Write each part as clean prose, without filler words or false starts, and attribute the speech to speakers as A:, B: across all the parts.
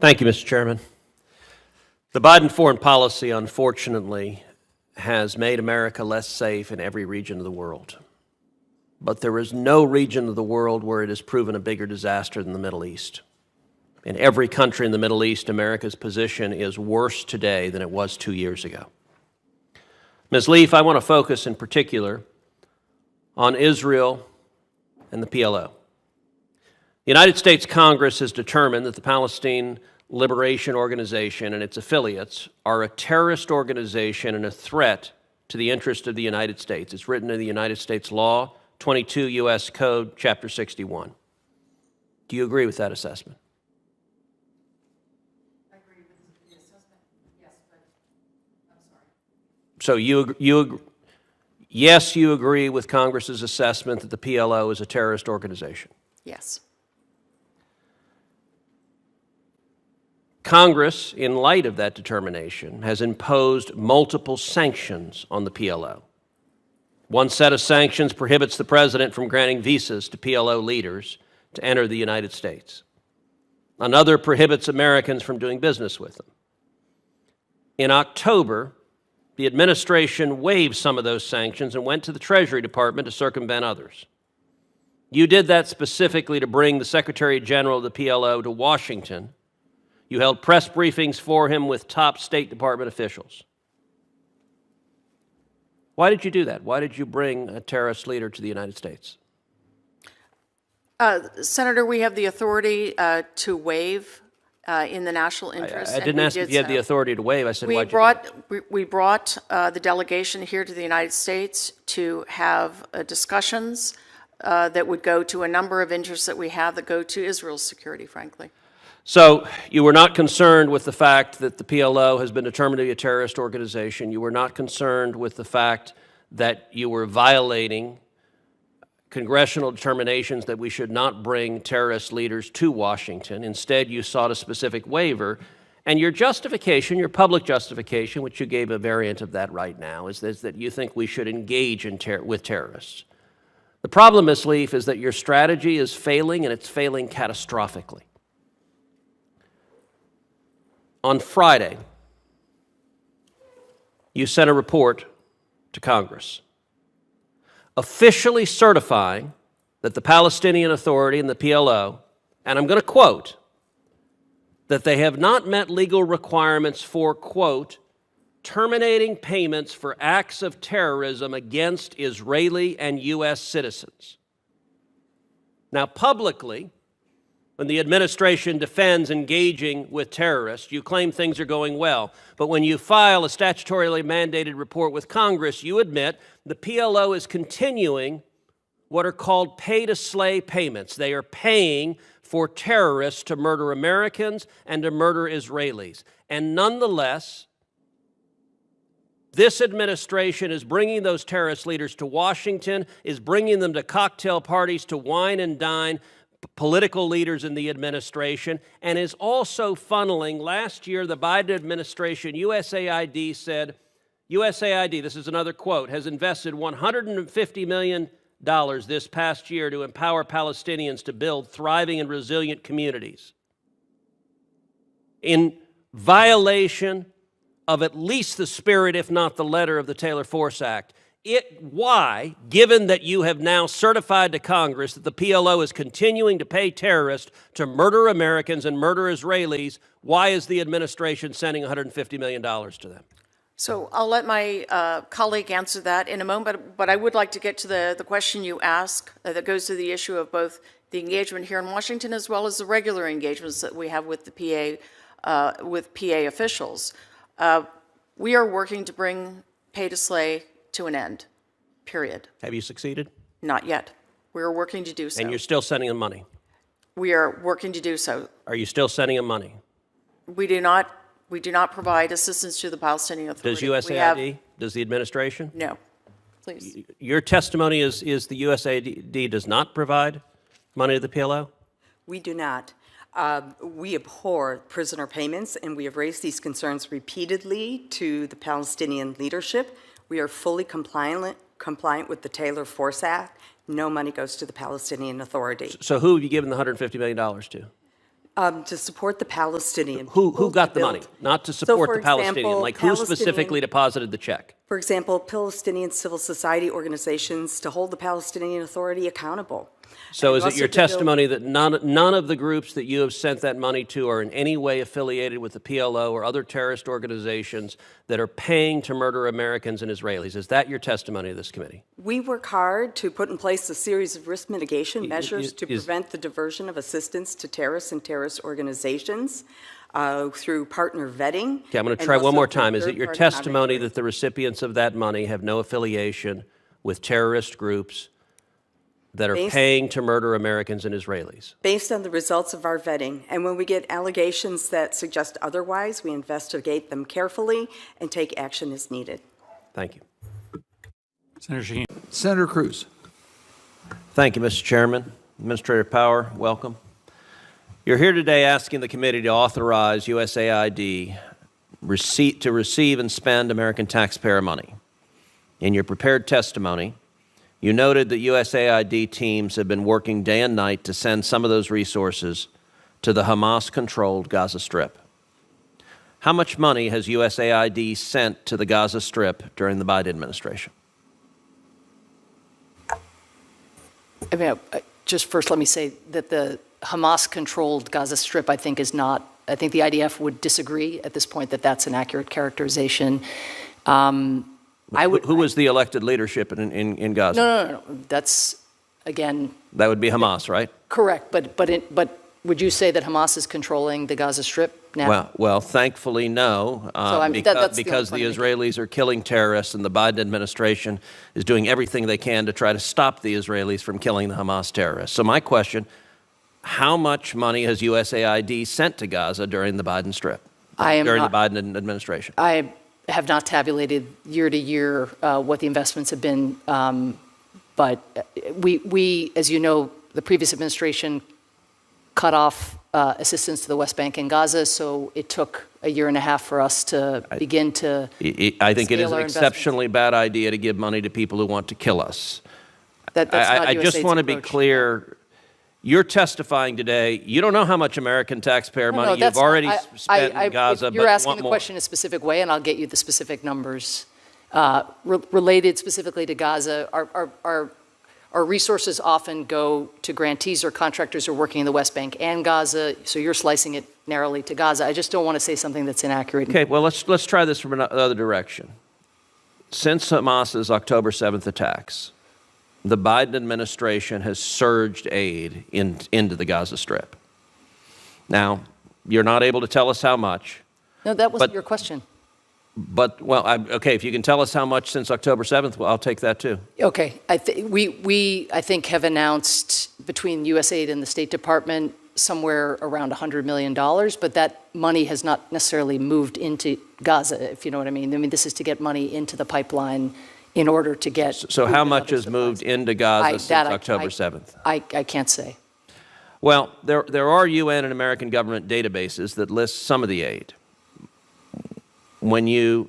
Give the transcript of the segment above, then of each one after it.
A: Thank you, Mr. Chairman. The Biden foreign policy, unfortunately, has made America less safe in every region of the world. But there is no region of the world where it has proven a bigger disaster than the Middle East. In every country in the Middle East, America's position is worse today than it was 2 years ago. Ms. Leaf, I want to focus in particular on Israel and the PLO. The United States Congress has determined that the Palestine Liberation Organization and its affiliates are a terrorist organization and a threat to the interest of the United States. It's written in the United States law, 22 U.S. Code, Chapter 61. Do you agree with that assessment?
B: I agree with the assessment, yes, but I'm sorry.
A: So you agree with Congress's assessment that the PLO is a terrorist organization?
B: Yes.
A: Congress, in light of that determination, has imposed multiple sanctions on the PLO. One set of sanctions prohibits the president from granting visas to PLO leaders to enter the United States. Another prohibits Americans from doing business with them. In October, the administration waived some of those sanctions and went to the Treasury Department to circumvent others. You did that specifically to bring the Secretary General of the PLO to Washington. You held press briefings for him with top State Department officials. Why did you do that? Why did you bring a terrorist leader to the United States?
B: Senator, we have the authority to waive in the national interest.
A: I didn't ask if you had the authority to waive. I said,
B: we
A: why'd
B: we brought the delegation here to the United States to have discussions that would go to a number of interests that we have that go to Israel's security, frankly.
A: So you were not concerned with the fact that the PLO has been determined to be a terrorist organization. You were not concerned with the fact that you were violating congressional determinations that we should not bring terrorist leaders to Washington. Instead, you sought a specific waiver. And your justification, your public justification, which you gave a variant of that right now, is that you think we should engage with terrorists. The problem, Ms. Leaf, is that your strategy is failing, and it's failing catastrophically. On Friday, you sent a report to Congress officially certifying that the Palestinian Authority and the PLO, and I'm going to quote, that they have not met legal requirements for, quote, terminating payments for acts of terrorism against Israeli and U.S. citizens. Now, publicly, when the administration defends engaging with terrorists, you claim things are going well. But when you file a statutorily mandated report with Congress, you admit the PLO is continuing what are called pay-to-slay payments. They are paying for terrorists to murder Americans and to murder Israelis. And nonetheless, this administration is bringing those terrorist leaders to Washington, is bringing them to cocktail parties to wine and dine political leaders in the administration, and is also funneling. Last year, the Biden administration, USAID said, USAID, this is another quote, has invested $150 million this past year to empower Palestinians to build thriving and resilient communities. In violation of at least the spirit, if not the letter, of the Taylor Force Act. Why, given that you have now certified to Congress that the PLO is continuing to pay terrorists to murder Americans and murder Israelis, why is the administration sending $150 million to them?
B: So I'll let my colleague answer that in a moment, but I would like to get to the question you ask that goes to the issue of both the engagement here in Washington as well as the regular engagements that we have with the PA officials. We are working to bring pay-to-slay to an end, period.
A: Have you succeeded?
B: Not yet. We are working to do so.
A: And you're still sending them money?
B: We are working to do so.
A: Are you still sending them money?
B: We do not provide assistance to the Palestinian Authority.
A: Does USAID? Does the administration?
B: No. Please.
A: Your testimony is the USAID does not provide money to the PLO?
C: We do not. We abhor prisoner payments, and we have raised these concerns repeatedly to the Palestinian leadership. We are fully compliant with the Taylor Force Act. No money goes to the Palestinian Authority.
A: So who have you given the $150 million to?
C: To support the Palestinian
A: Who
C: people
A: got
C: to
A: the money?
C: build-
A: Not to
C: So,
A: support
C: for
A: the Palestinian.
C: example,
A: Like, who specifically deposited the check?
C: For example, Palestinian civil society organizations to hold the Palestinian Authority accountable.
A: So
C: And
A: is it
C: also
A: your
C: to build-
A: testimony that none of the groups that you have sent that money to are in any way affiliated with the PLO or other terrorist organizations that are paying to murder Americans and Israelis? Is that your testimony to this committee?
C: We work hard to put in place a series of risk mitigation measures to
A: is-
C: prevent the diversion of assistance to terrorists and terrorist organizations through partner vetting.
A: Okay, I'm going to
C: and
A: try one
C: also
A: more
C: through
A: time. Is it your
C: third-party
A: testimony
C: monitoring.
A: that the recipients of that money have no affiliation with terrorist groups that are paying to murder Americans and Israelis?
C: Based on the results of our vetting, and when we get allegations that suggest otherwise, we investigate them carefully and take action as needed.
A: Thank you.
D: Senator Shaheen.
E: Senator Cruz.
A: Thank you, Mr. Chairman. Administrator Power, welcome. You're here today asking the committee to authorize USAID to receive and spend American taxpayer money. In your prepared testimony, you noted that USAID teams have been working day and night to send some of those resources to the Hamas-controlled Gaza Strip. How much money has USAID sent to the Gaza Strip during the Biden administration?
F: I mean, just first let me say that the Hamas-controlled Gaza Strip, I think, is not, I think the IDF would disagree at this point that that's an accurate characterization.
A: Who was the elected leadership in Gaza?
F: No. That's, again.
A: That would be Hamas, right?
F: Correct, but would you say that Hamas is controlling the Gaza Strip now?
A: Well, thankfully, no, because the Israelis are killing terrorists, and the Biden administration is doing everything they can to try to stop the Israelis from killing the Hamas terrorists. So my question, how much money has USAID sent to Gaza during the Biden Strip, during the Biden administration?
F: I have not tabulated year to year what the investments have been, but we, as you know, the previous administration cut off assistance to the West Bank and Gaza, so it took a year and a half for us to begin to
A: I think it is an
F: scale our
A: exceptionally bad idea to give money to people who want to kill us.
F: That's not
A: I just
F: USAID's
A: want to be
F: approach.
A: clear. You're testifying today. You don't know how much American taxpayer money you've already spent in Gaza,
F: you're
A: but
F: asking
A: want
F: the
A: more.
F: question in a specific way, and I'll get you the specific numbers. Related specifically to Gaza, our resources often go to grantees or contractors who are working in the West Bank and Gaza, so you're slicing it narrowly to Gaza. I just don't want to say something that's inaccurate.
A: Okay, well, let's try this from another direction. Since Hamas's October 7th attacks, the Biden administration has surged aid into the Gaza Strip. Now, you're not able to tell us how much.
F: No, that wasn't your question.
A: But, well, okay, if you can tell us how much since October 7th, well, I'll take that too.
F: Okay, we I think have announced between USAID and the State Department somewhere around $100 million, but that money has not necessarily moved into Gaza, if you know what I mean. I mean, this is to get money into the pipeline in order to get.
A: So how much has moved into Gaza since October 7th?
F: I can't say.
A: Well, there are UN and American government databases that list some of the aid. When you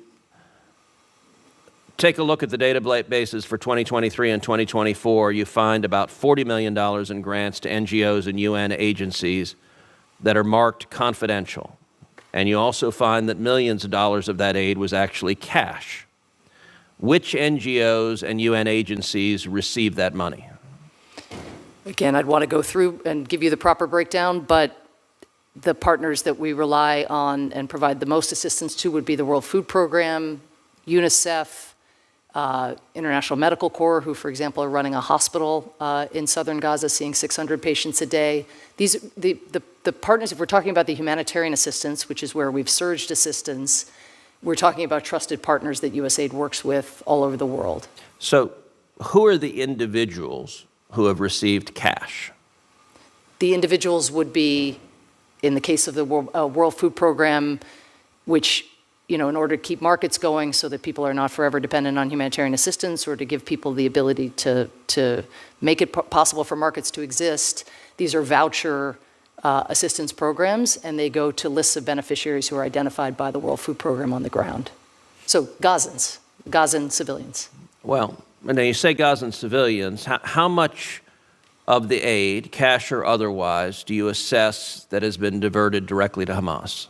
A: take a look at the databases for 2023 and 2024, you find about $40 million in grants to NGOs and UN agencies that are marked confidential. And you also find that millions of dollars of that aid was actually cash. Which NGOs and UN agencies received that money?
F: Again, I'd want to go through and give you the proper breakdown, but the partners that we rely on and provide the most assistance to would be the World Food Program, UNICEF, International Medical Corps, who, for example, are running a hospital in southern Gaza, seeing 600 patients a day. The partners, if we're talking about the humanitarian assistance, which is where we've surged assistance, we're talking about trusted partners that USAID works with all over the world.
A: So who are the individuals who have received cash?
F: The individuals would be, in the case of the World Food Program, which, you know, in order to keep markets going so that people are not forever dependent on humanitarian assistance, or to give people the ability to make it possible for markets to exist, these are voucher assistance programs, and they go to lists of beneficiaries who are identified by the World Food Program on the ground. So Gazan civilians.
A: Well, when you say Gazan civilians, how much of the aid, cash or otherwise, do you assess that has been diverted directly to Hamas?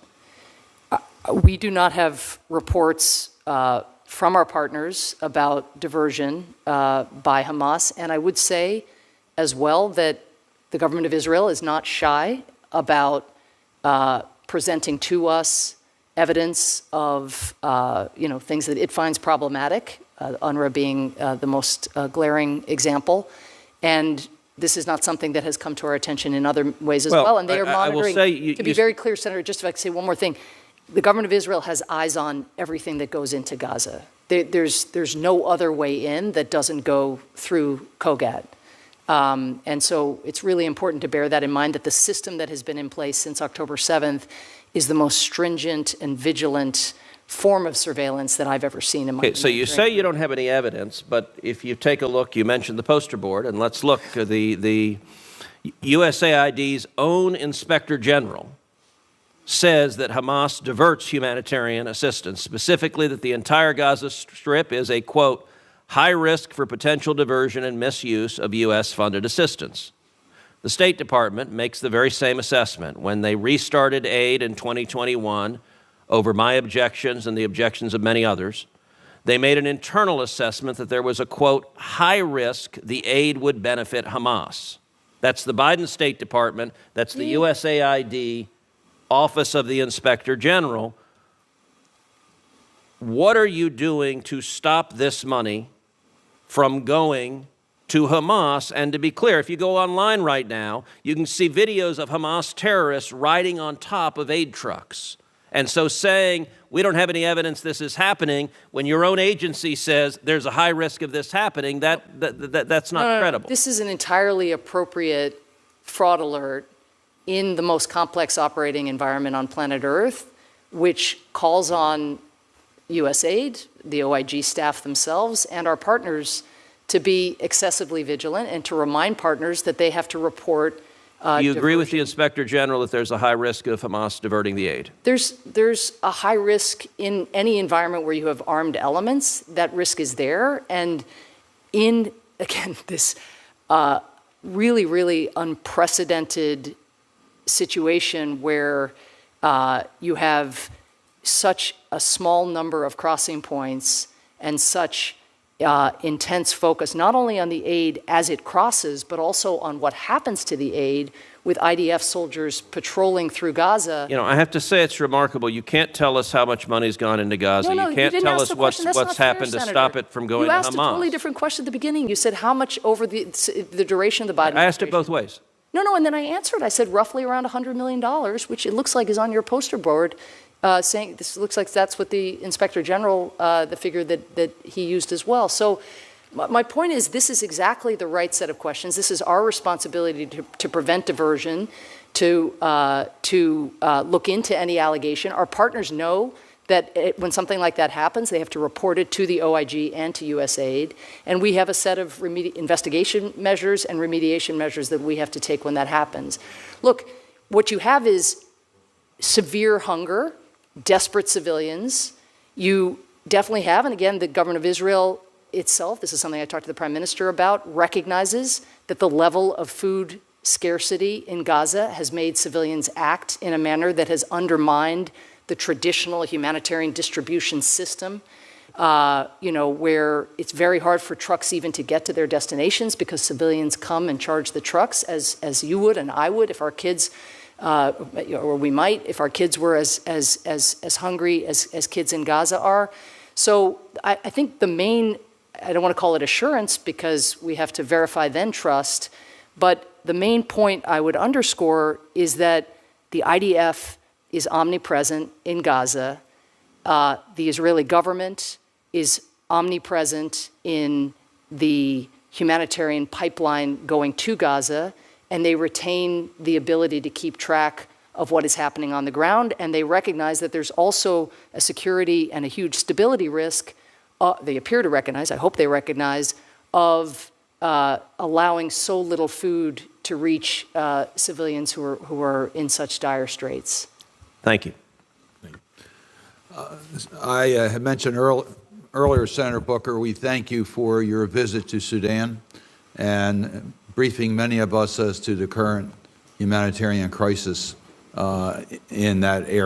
F: We do not have reports from our partners about diversion by Hamas, and I would say as well that the government of Israel is not shy about presenting to us evidence of things that it finds problematic, UNRWA being the most glaring example, and this is not something that has come to our attention in other ways as well, and they are monitoring.
A: I will say
F: to be very clear, Senator, just if I could say one more thing, the government of Israel has eyes on everything that goes into Gaza. There's no other way in that doesn't go through Kogat. And so it's really important to bear that in mind, that the system that has been in place since October 7th is the most stringent and vigilant form of surveillance that I've ever seen in my
A: so you say you don't have any evidence, but if you take a look, you mentioned the poster board, and let's look, the USAID's own Inspector General says that Hamas diverts humanitarian assistance, specifically that the entire Gaza Strip is a, quote, high risk for potential diversion and misuse of U.S.-funded assistance. The State Department makes the very same assessment. When they restarted aid in 2021, over my objections and the objections of many others, they made an internal assessment that there was a, quote, high risk the aid would benefit Hamas. That's the Biden State Department. That's the USAID Office of the Inspector General. What are you doing to stop this money from going to Hamas? And to be clear, if you go online right now, you can see videos of Hamas terrorists riding on top of aid trucks. And so saying, we don't have any evidence this is happening, when your own agency says there's a high risk of this happening, that's not credible.
F: This is an entirely appropriate fraud alert in the most complex operating environment on planet Earth, which calls on USAID, the OIG staff themselves, and our partners to be excessively vigilant and to remind partners that they have to report
A: Do you agree with the Inspector General that there's a high risk of Hamas diverting the aid?
F: There's a high risk in any environment where you have armed elements. That risk is there. And in, again, this really, really unprecedented situation where you have such a small number of crossing points and such intense focus, not only on the aid as it crosses, but also on what happens to the aid with IDF soldiers patrolling through Gaza.
A: You know, I have to say it's remarkable. You can't tell us how much money's gone into Gaza.
F: No,
A: you can't tell us what's happened to
F: Senator.
A: stop it from going to Hamas.
F: You asked a totally different question at the beginning. You said how much over the duration of the Biden
A: I asked it
F: administration.
A: both ways.
F: No, and then I answered. I said roughly around $100 million, which it looks like is on your poster board, saying this looks like that's what the Inspector General, the figure that he used as well. So my point is this is exactly the right set of questions. This is our responsibility to prevent diversion, to look into any allegation. Our partners know that when something like that happens, they have to report it to the OIG and to USAID. And we have a set of investigation measures and remediation measures that we have to take when that happens. Look, what you have is severe hunger, desperate civilians. You definitely have, and again, the government of Israel itself, this is something I talked to the Prime Minister about, recognizes that the level of food scarcity in Gaza has made civilians act in a manner that has undermined the traditional humanitarian distribution system, where it's very hard for trucks even to get to their destinations because civilians come and charge the trucks, as you would and I would if our kids, or we might if our kids were as hungry as kids in Gaza are. So I think the main, I don't want to call it assurance because we have to verify then trust, but the main point I would underscore is that the IDF is omnipresent in Gaza. The Israeli government is omnipresent in the humanitarian pipeline going to Gaza, and they retain the ability to keep track of what is happening on the ground, and they recognize that there's also a security and a huge stability risk, they appear to recognize, I hope they recognize, of allowing so little food to reach civilians who are in such dire straits.
A: Thank you.
E: I had mentioned earlier, Senator Booker, we thank you for your visit to Sudan and briefing many of us as to the current humanitarian crisis in that area.